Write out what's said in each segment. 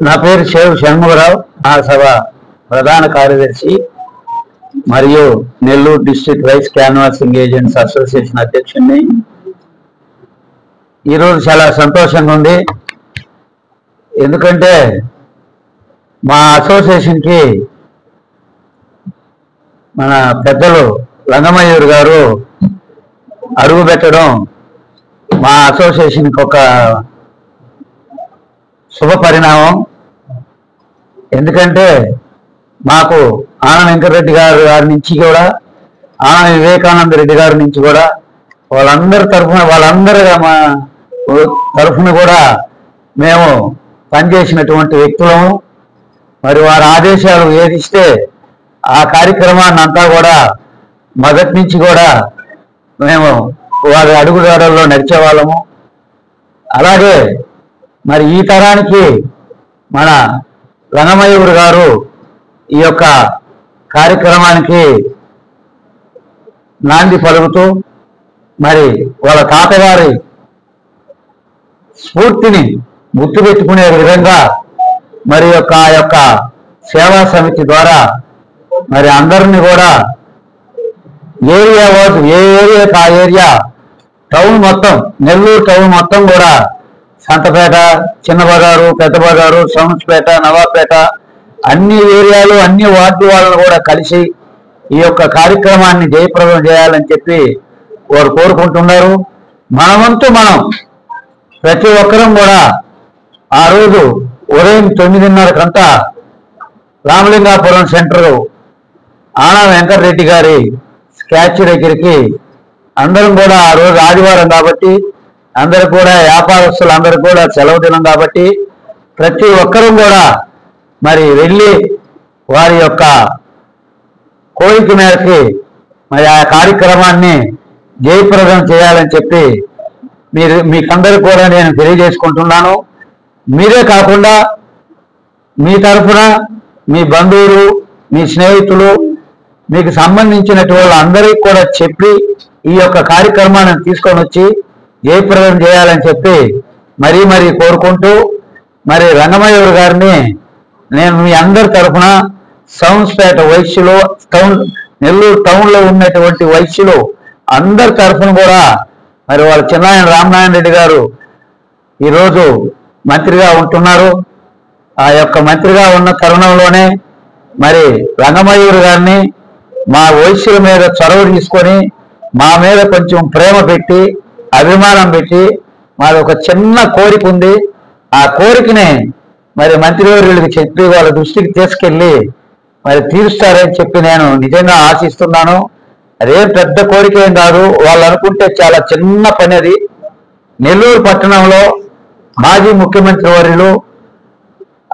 నా పేరు శేవ్ షణ్ముగరావు, మహాసభ ప్రధాన కార్యదర్శి మరియు Nellore district rice canvassing agents association అధ్యక్షుడిని. ఈరోజు చాలా సంతోషంగా ఉంది. ఎందుకంటే మా అసోసియేషన్కి మన పెద్దలు రంగమయూర్ గారు అడుగు పెట్టడం మా అసోసియేషన్కి ఒక శుభ పరిణామం. ఎందుకంటే మాకు ఆనంద వెంకటరెడ్డి గారి నుంచి కూడా, ఆనంద వివేకానంద రెడ్డి గారి నుంచి కూడా, వాళ్ళందరి తరఫున కూడా మేము పనిచేసినటువంటి వ్యక్తులము. మరి వారి ఆదేశాలు ఏదిస్తే ఆ కార్యక్రమాన్ని అంతా కూడా మొదటి నుంచి కూడా మేము వారి అడుగుదారుల్లో నడిచే వాళ్ళము. అలాగే మరి ఈ తరానికి మన రంగమయూర్ గారు ఈ యొక్క కార్యక్రమానికి నాంది పలుకుతూ మరి వాళ్ళ తాతగారి స్ఫూర్తిని గుర్తుపెట్టుకునే విధంగా మరి ఆ యొక్క సేవా సమితి ద్వారా మరి అందరినీ కూడా ఏరియా వార్డు, ఏ ఏరియాకి ఆ ఏరియా, టౌన్ మొత్తం, నెల్లూరు టౌన్ మొత్తం కూడా, సంతపేట, చిన్న బజారు, పెద్ద బజారు, సౌన్స్పేట, నవాపేట, అన్ని ఏరియాలు, అన్ని వార్డు వాళ్ళను కూడా కలిసి ఈ యొక్క కార్యక్రమాన్ని జయప్రదం చేయాలని చెప్పి వారు కోరుకుంటున్నారు. మనమంతా మనం ప్రతి ఒక్కరం కూడా ఆ రోజు ఉదయం 9:30 రామలింగాపురం సెంటర్ ఆనంద వెంకటరెడ్డి గారి స్టాచ్యూ దగ్గరికి అందరం కూడా, ఆ రోజు ఆదివారం కాబట్టి అందరు కూడా, వ్యాపారస్తులు అందరూ కూడా సెలవు దినం కాబట్టి ప్రతి ఒక్కరూ కూడా మరి వెళ్ళి వారి యొక్క కోరిక మేరకు మరి ఆ కార్యక్రమాన్ని జయప్రదం చేయాలని చెప్పి మీకందరూ కూడా నేను తెలియజేసుకుంటున్నాను. మీరే కాకుండా మీ తరఫున మీ బంధువులు, మీ స్నేహితులు, మీకు సంబంధించినటువంటి వాళ్ళందరికీ కూడా చెప్పి ఈ యొక్క కార్యక్రమాన్ని తీసుకొని వచ్చి జయప్రదం చేయాలని చెప్పి మరీ కోరుకుంటూ, మరి రంగమయూర్ గారిని నేను మీ అందరి తరఫున సౌన్స్పేట వైశ్యులు, నెల్లూరు టౌన్లో ఉన్నటువంటి వైశ్యులు అందరి తరఫున కూడా, మరి వాళ్ళ చిన్నాయన రామనారాయణ రెడ్డి గారు ఈరోజు మంత్రిగా ఉంటున్నారు. ఆ యొక్క మంత్రిగా ఉన్న తరుణంలోనే మరి రంగమయూర్ గారిని మా వైశ్యుల మీద చొరవ తీసుకొని మా మీద కొంచెం ప్రేమ పెట్టి, అభిమానం పెట్టి, మాది ఒక చిన్న కోరిక ఉంది, ఆ కోరికని మరి మంత్రివర్యులకి చెప్పి వాళ్ళ దృష్టికి తీసుకెళ్ళి మరి తీరుస్తారని చెప్పి నేను నిజంగా ఆశిస్తున్నాను. అదేం పెద్ద కోరిక ఏం కాదు, వాళ్ళు అనుకుంటే చాలా చిన్న పని అది. నెల్లూరు పట్టణంలో మాజీ ముఖ్యమంత్రి వర్యులు,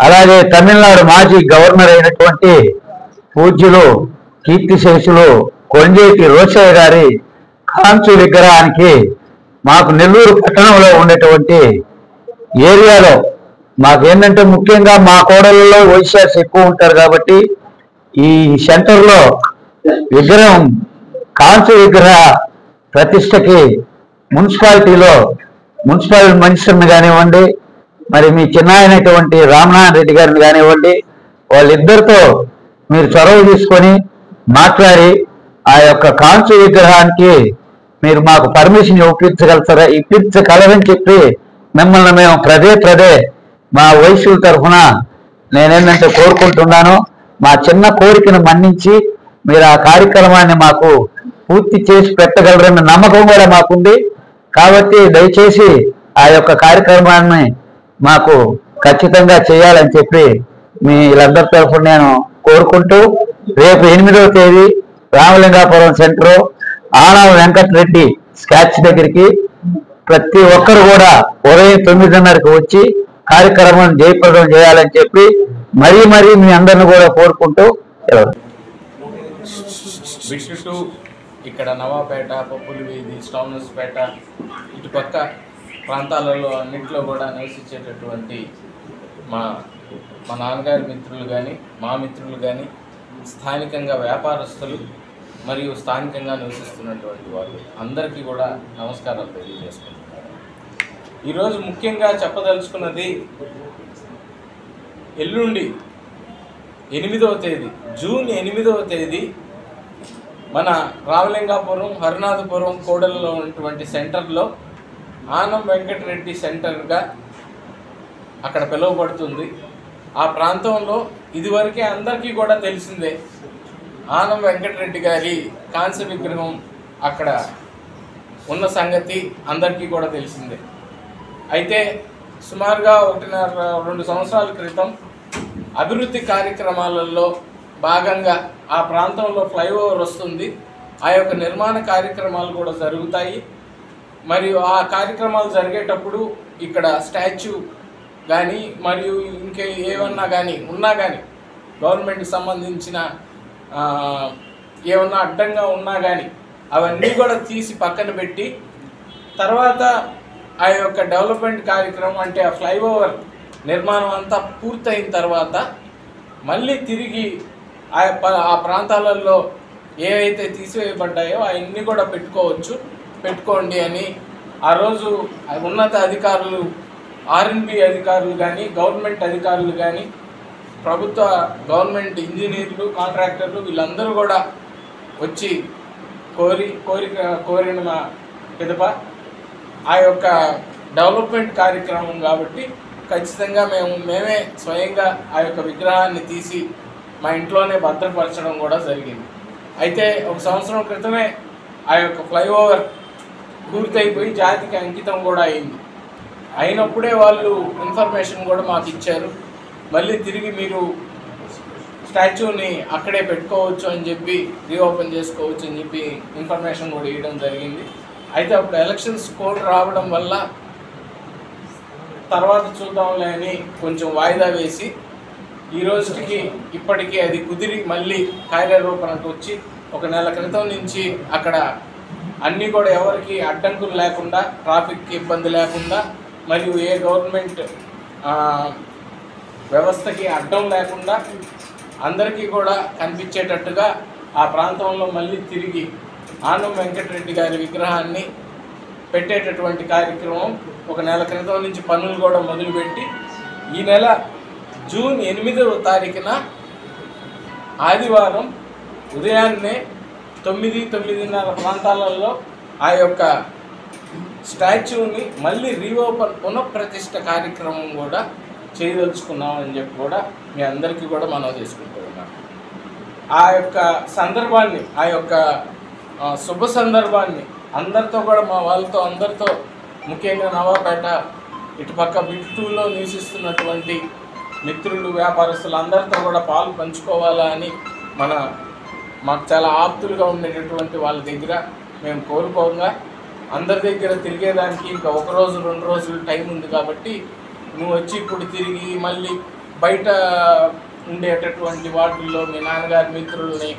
అలాగే తమిళనాడు మాజీ గవర్నర్ అయినటువంటి పూజ్యులు కీర్తిశేషులు కొంజేటి రోషయ్య గారి కాంచు విగ్రహానికి మాకు నెల్లూరు పట్టణంలో ఉండేటువంటి ఏరియాలో మాకేంటంటే ముఖ్యంగా మా కోడలలో వైశ్యాస్ ఎక్కువ ఉంటారు కాబట్టి ఈ సెంటర్లో విగ్రహం, కాంచు విగ్రహ ప్రతిష్టకి మున్సిపాలిటీలో మున్సిపల్ మినిస్టర్ని కానివ్వండి, మరి మీ చిన్నాయనటువంటి రామనారాయణ రెడ్డి గారిని కానివ్వండి, వాళ్ళిద్దరితో మీరు చొరవ తీసుకొని మాట్లాడి ఆ యొక్క కాంచు విగ్రహానికి మీరు మాకు పర్మిషన్ ఇప్పించగలరని చెప్పి మిమ్మల్ని మేము ప్రదే మా వైశ్యుల తరఫున నేనేంటంటే కోరుకుంటున్నాను. మా చిన్న కోరికను మన్నించి మీరు ఆ కార్యక్రమాన్ని మాకు పూర్తి చేసి పెట్టగలరన్న నమ్మకం కూడా మాకుంది. కాబట్టి దయచేసి ఆ యొక్క కార్యక్రమాన్ని మాకు ఖచ్చితంగా చేయాలని చెప్పి మీ వీళ్ళందరి తరఫున నేను కోరుకుంటూ, రేపు 8వ తేదీ రామలింగాపురం సెంటర్ ఆనంద వెంకటరెడ్డి స్టాచ్యూ దగ్గరికి ప్రతి ఒక్కరు కూడా ఉదయం 9:30 వచ్చి కార్యక్రమాన్ని జయప్రదం చేయాలని చెప్పి మరీ మీ అందరిని కూడా కోరుకుంటూ ఇక్కడ నవాపేట, పప్పుల వీధి, స్టౌనస్పేట, ఇటుపక్క ప్రాంతాలలో అన్నింటిలో కూడా నివసించేటటువంటి మా నాన్నగారి మిత్రులు కానీ, మా మిత్రులు కానీ, స్థానికంగా వ్యాపారస్తులు మరియు స్థానికంగా నివసిస్తున్నటువంటి వాళ్ళు అందరికీ కూడా నమస్కారాలు తెలియజేసుకుంటున్నాను. ఈరోజు ముఖ్యంగా చెప్పదలుచుకున్నది ఎల్లుండి 8వ తేదీ జూన్ 8వ తేదీ మన రామలింగాపురం హరినాథపురం కోడలలో ఉన్నటువంటి సెంటర్లో ఆనం వెంకటరెడ్డి సెంటర్గా అక్కడ పిలువబడుతుంది. ఆ ప్రాంతంలో ఇదివరకే అందరికీ కూడా తెలిసిందే, ఆనం వెంకటరెడ్డి గారి కాంస్య విగ్రహం అక్కడ ఉన్న సంగతి అందరికీ కూడా తెలిసిందే. అయితే సుమారుగా 1.5-2 సంవత్సరాల క్రితం అభివృద్ధి కార్యక్రమాలలో భాగంగా ఆ ప్రాంతంలో ఫ్లైఓవర్ వస్తుంది. ఆ యొక్క నిర్మాణ కార్యక్రమాలు కూడా జరుగుతాయి. మరియు ఆ కార్యక్రమాలు జరిగేటప్పుడు ఇక్కడ స్టాచ్యూ కానీ మరియు ఇంకే ఏమన్నా కానీ ఉన్నా కానీ గవర్నమెంట్కి సంబంధించిన ఏమన్నా అడ్డంగా ఉన్నా కానీ అవన్నీ కూడా తీసి పక్కన పెట్టి తర్వాత ఆ యొక్క డెవలప్మెంట్ కార్యక్రమం అంటే ఆ ఫ్లైఓవర్ నిర్మాణం అంతా పూర్తయిన తర్వాత మళ్ళీ తిరిగి ఆ ప్రాంతాలలో ఏవైతే తీసివేయబడ్డాయో అవన్నీ కూడా పెట్టుకోండి అని ఆ రోజు ఉన్నత అధికారులు, ఆర్ఎన్బి అధికారులు కానీ, గవర్నమెంట్ అధికారులు కానీ, గవర్నమెంట్ ఇంజనీర్లు, కాంట్రాక్టర్లు వీళ్ళందరూ కూడా వచ్చి కోరిన పిదప ఆ యొక్క డెవలప్మెంట్ కార్యక్రమం కాబట్టి ఖచ్చితంగా మేమే స్వయంగా ఆ యొక్క విగ్రహాన్ని తీసి మా ఇంట్లోనే భద్రపరచడం కూడా జరిగింది. అయితే 1 సంవత్సరం క్రితమే ఆ యొక్క ఫ్లైఓవర్ పూర్తయిపోయి జాతికి అంకితం కూడా అయినప్పుడే వాళ్ళు ఇన్ఫర్మేషన్ కూడా మాకు ఇచ్చారు. మళ్ళీ తిరిగి మీరు స్టాచ్యూని అక్కడే పెట్టుకోవచ్చు అని చెప్పి, రీఓపెన్ చేసుకోవచ్చు అని చెప్పి ఇన్ఫర్మేషన్ కూడా ఇవ్వడం జరిగింది. అయితే అప్పుడు ఎలక్షన్స్ కోడ్ రావడం వల్ల తర్వాత చూద్దాంలే అని కొంచెం వాయిదా వేసి ఈ రోజుకి ఇప్పటికీ అది కుదిరి మళ్ళీ కార్యరూపణకు వచ్చి 1 నెల క్రితం నుంచి అక్కడ అన్నీ కూడా ఎవరికి అడ్డంకులు లేకుండా, ట్రాఫిక్ ఇబ్బంది లేకుండా మరియు ఏ గవర్నమెంట్ వ్యవస్థకి అడ్డం లేకుండా అందరికీ కూడా కనిపించేటట్టుగా ఆ ప్రాంతంలో మళ్ళీ తిరిగి ఆనం వెంకటరెడ్డి గారి విగ్రహాన్ని పెట్టేటటువంటి కార్యక్రమం 1 నెల క్రితం నుంచి పనులు కూడా మొదలుపెట్టి ఈ నెల జూన్ 8వ తారీఖున ఆదివారం ఉదయాన్నే 9-9:30 ప్రాంతాలలో ఆ యొక్క స్టాచ్యూని మళ్ళీ పునఃప్రతిష్ఠ కార్యక్రమం కూడా చేయదలుచుకున్నామని చెప్పి కూడా మీ అందరికీ కూడా మనం చేసుకుంటున్నాం. ఆ యొక్క సందర్భాన్ని, ఆ యొక్క శుభ సందర్భాన్ని అందరితో కూడా, మా వాళ్ళతో అందరితో, ముఖ్యంగా నవాపేట ఇటుపక్క బిట్ 2లో నివసిస్తున్నటువంటి మిత్రులు, వ్యాపారస్తులు అందరితో కూడా పాలు పంచుకోవాలా అని మాకు చాలా ఆప్తులుగా ఉండేటటువంటి వాళ్ళ దగ్గర మేము కోరుకోగా, అందరి దగ్గర తిరిగేదానికి ఇంకా 1 రోజు 2 రోజులు టైం ఉంది కాబట్టి నువ్వు వచ్చి ఇప్పుడు తిరిగి మళ్ళీ బయట ఉండేటటువంటి వాటిల్లో మీ నాన్నగారి మిత్రుల్ని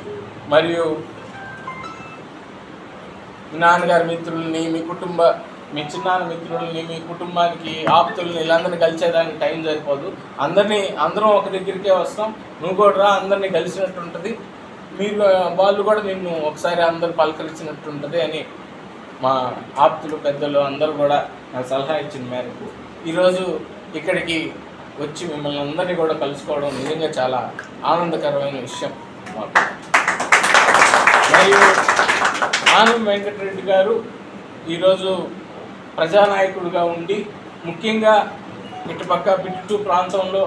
మరియు మీ నాన్నగారి మిత్రుల్ని, మీ చిన్నాన్న మిత్రుల్ని, మీ కుటుంబానికి ఆప్తుల్ని వీళ్ళందరినీ కలిసేదానికి టైం సరిపోదు. అందరం ఒక దగ్గరికే వస్తాం, నువ్వు కూడా రా, అందరినీ కలిసినట్టు ఉంటుంది, వాళ్ళు కూడా నిన్ను ఒకసారి అందరూ పలకరించినట్టు ఉంటుంది అని మా ఆప్తులు, పెద్దలు అందరూ కూడా నాకు సలహా ఇచ్చిన మేరకు ఈరోజు ఇక్కడికి వచ్చి మిమ్మల్ని అందరినీ కూడా కలుసుకోవడం నిజంగా చాలా ఆనందకరమైన విషయం మాకు. మరియు ఆనం వెంకటరెడ్డి గారు ఈరోజు ప్రజానాయకుడిగా ఉండి, ముఖ్యంగా ఇటుపక్క బిట్ 2 ప్రాంతంలో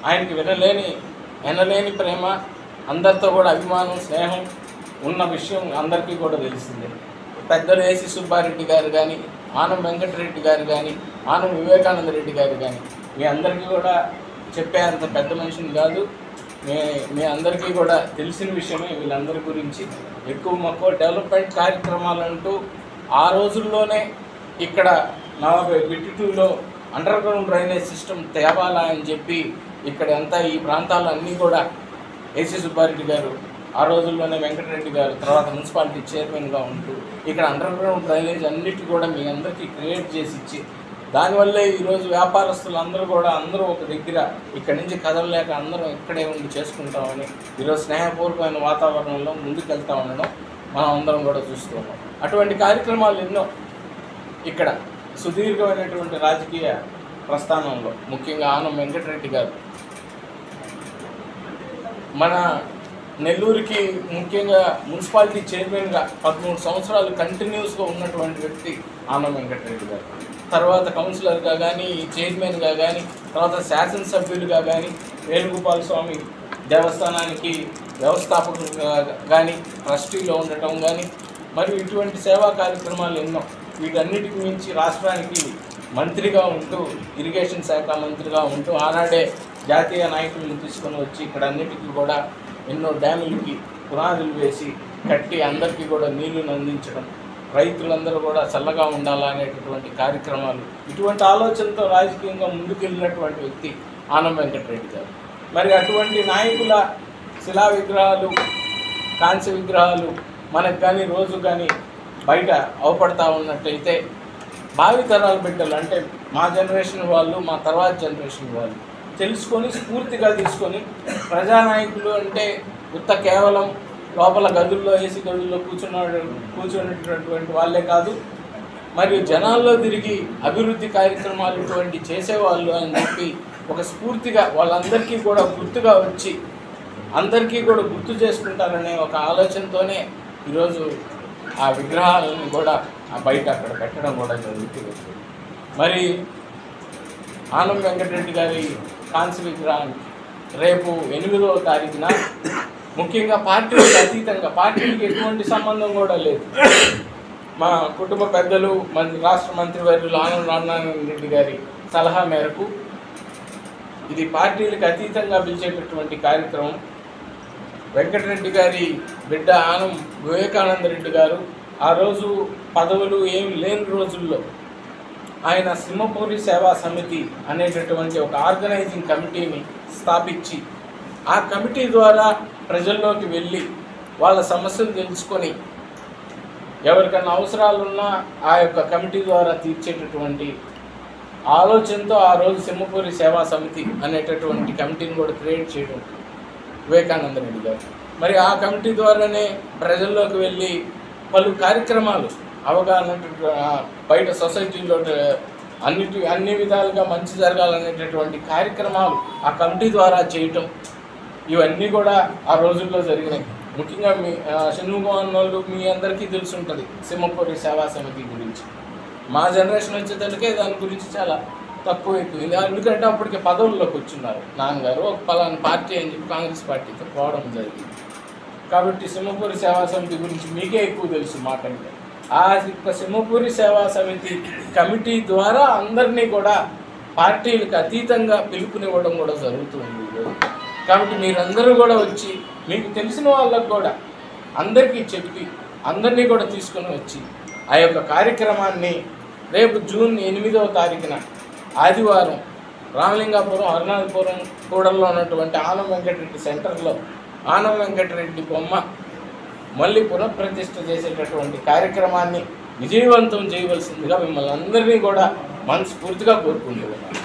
ఆయనకి వినలేని ప్రేమ, అందరితో కూడా అభిమానం, స్నేహం ఉన్న విషయం అందరికీ కూడా తెలిసిందే. పెద్దలు ఏసీ సుబ్బారెడ్డి గారు కానీ, ఆనం వెంకటరెడ్డి గారు కానీ, ఆనం వివేకానంద రెడ్డి గారు కానీ మీ అందరికీ కూడా చెప్పే అంత పెద్ద మనిషిని కాదు. మీ అందరికీ కూడా తెలిసిన విషయమే వీళ్ళందరి గురించి. ఎక్కువ డెవలప్మెంట్ కార్యక్రమాలంటూ ఆ రోజుల్లోనే ఇక్కడ బిట్ 2లో అండర్ గ్రౌండ్ డ్రైనేజ్ సిస్టమ్ తేవాలా అని చెప్పి ఇక్కడ అంతా ఈ ప్రాంతాలన్నీ కూడా ఏసీ సుబ్బారెడ్డి గారు, ఆ రోజుల్లోనే వెంకటరెడ్డి గారు తర్వాత మున్సిపాలిటీ చైర్మన్గా ఉంటూ ఇక్కడ అండర్ గ్రౌండ్ డ్రైనేజ్ అన్నిటి కూడా మీ అందరికీ క్రియేట్ చేసి ఇచ్చి, దానివల్లే ఈరోజు వ్యాపారస్తులు అందరూ ఒక దగ్గర ఇక్కడి నుంచి కదలలేక అందరం ఇక్కడే ఉండి చేసుకుంటామని ఈరోజు స్నేహపూర్వకమైన వాతావరణంలో ముందుకెళ్తా ఉండడం మనం అందరం కూడా చూస్తూ ఉన్నాం. అటువంటి కార్యక్రమాలు ఎన్నో ఇక్కడ సుదీర్ఘమైనటువంటి రాజకీయ ప్రస్థానంలో ముఖ్యంగా ఆనం వెంకటరెడ్డి గారు మన నెల్లూరుకి ముఖ్యంగా మున్సిపాలిటీ చైర్మన్గా 13 సంవత్సరాలు కంటిన్యూస్గా ఉన్నటువంటి వ్యక్తి ఆనం వెంకటరెడ్డి గారు. తర్వాత కౌన్సిలర్గా కానీ, చైర్మన్గా కానీ, తర్వాత శాసనసభ్యులుగా కానీ, వేణుగోపాల స్వామి దేవస్థానానికి వ్యవస్థాపకులుగా కానీ, ట్రస్టీలో ఉండటం కానీ, మరియు ఇటువంటి సేవా కార్యక్రమాలు ఎన్నో. వీటన్నిటికి మించి రాష్ట్రానికి మంత్రిగా ఉంటూ, ఇరిగేషన్ శాఖ మంత్రిగా ఉంటూ ఆనాడే జాతీయ నాయకులను తీసుకొని వచ్చి ఇక్కడ అన్నిటికీ కూడా ఎన్నో డ్యాములకి పునాదులు వేసి కట్టి అందరికీ కూడా నీళ్లను అందించడం, రైతులందరూ కూడా చల్లగా ఉండాలనేటటువంటి కార్యక్రమాలు, ఇటువంటి ఆలోచనతో రాజకీయంగా ముందుకెళ్ళినటువంటి వ్యక్తి ఆనం వెంకటరెడ్డి గారు. మరి అటువంటి నాయకుల శిలా విగ్రహాలు, కాంస్య విగ్రహాలు మనకు కానీ రోజు కానీ బయట అవపడతా ఉన్నట్టయితే భావితరాల బిడ్డలు, అంటే మా జనరేషన్ వాళ్ళు, మా తర్వాత జనరేషన్ వాళ్ళు తెలుసుకొని స్ఫూర్తిగా తీసుకొని ప్రజానాయకులు అంటే ఉత్త కేవలం లోపల గదుల్లో ఏసీ గదుల్లో కూర్చున్నటువంటి వాళ్ళే కాదు, మరియు జనాల్లో తిరిగి అభివృద్ధి కార్యక్రమాలు ఇటువంటి చేసేవాళ్ళు అని చెప్పి ఒక స్ఫూర్తిగా వాళ్ళందరికీ కూడా గుర్తుగా వచ్చి అందరికీ కూడా గుర్తు చేసుకుంటారనే ఒక ఆలోచనతోనే ఈరోజు ఆ విగ్రహాలను కూడా బయట అక్కడ పెట్టడం కూడా జరుగుతుంది. మరి ఆనం వెంకటరెడ్డి గారి కాంస్య విగ్రహానికి రేపు 8వ తారీఖున ముఖ్యంగా పార్టీలకు అతీతంగా, పార్టీలకు ఎటువంటి సంబంధం కూడా లేదు, మా కుటుంబ పెద్దలు రాష్ట్ర మంత్రివర్యులు ఆనం రామనారాయణ రెడ్డి గారి సలహా మేరకు ఇది పార్టీలకు అతీతంగా పిలిచేటటువంటి కార్యక్రమం. వెంకటరెడ్డి గారి బిడ్డ ఆనం వివేకానంద రెడ్డి గారు ఆ రోజు పదవులు ఏం లేని రోజుల్లో ఆయన సింహపూరి సేవా సమితి అనేటటువంటి ఒక ఆర్గనైజింగ్ కమిటీని స్థాపించి ఆ కమిటీ ద్వారా ప్రజల్లోకి వెళ్ళి వాళ్ళ సమస్యలు తెలుసుకొని ఎవరికన్నా అవసరాలున్నా ఆ యొక్క కమిటీ ద్వారా తీర్చేటటువంటి ఆలోచనతో ఆ రోజు సింహపూరి సేవా సమితి అనేటటువంటి కమిటీని కూడా క్రియేట్ చేయడం వివేకానంద రెడ్డి గారు. మరి ఆ కమిటీ ద్వారానే ప్రజల్లోకి వెళ్ళి పలు కార్యక్రమాలు అవగాహన, బయట సొసైటీలో అన్ని విధాలుగా మంచి జరగాలనేటటువంటి కార్యక్రమాలు ఆ కమిటీ ద్వారా చేయటం, ఇవన్నీ కూడా ఆ రోజుల్లో జరిగినాయి. ముఖ్యంగా మీ షణ్ముఖం వాళ్ళు మీ అందరికీ తెలిసి ఉంటుంది సింహపూరి సేవా సమితి గురించి. మా జనరేషన్ వచ్చేసరికి దాని గురించి చాలా తక్కువ ఎక్కువ, ఎందుకంటే అప్పటికి పదవుల్లోకి వచ్చున్నారు నాన్నగారు, ఒక పలానా పార్టీ అని చెప్పి కాంగ్రెస్ పార్టీతో పోవడం జరిగింది. కాబట్టి సింహపూరి సేవా సమితి గురించి మీకే ఎక్కువ తెలుసు మాకంటే. ఆ సింహపూరి సేవా సమితి కమిటీ ద్వారా అందరినీ కూడా పార్టీలకు అతీతంగా పిలుపునివ్వడం కూడా జరుగుతుంది. కాబట్టి మీరందరూ కూడా వచ్చి మీకు తెలిసిన వాళ్ళకు కూడా అందరికీ చెప్పి అందరినీ కూడా తీసుకొని వచ్చి ఆ యొక్క కార్యక్రమాన్ని రేపు జూన్ 8వ తారీఖున ఆదివారం రామలింగాపురం అరుణాచలపురం కూడల్లో ఉన్నటువంటి ఆనం వెంకటరెడ్డి సెంటర్లో ఆనం వెంకటరెడ్డి బొమ్మ మళ్ళీ పునఃప్రతిష్ఠ చేసేటటువంటి కార్యక్రమాన్ని విజయవంతం చేయవలసిందిగా మిమ్మల్ని అందరినీ కూడా మనస్ఫూర్తిగా కోరుకుంటున్నాను.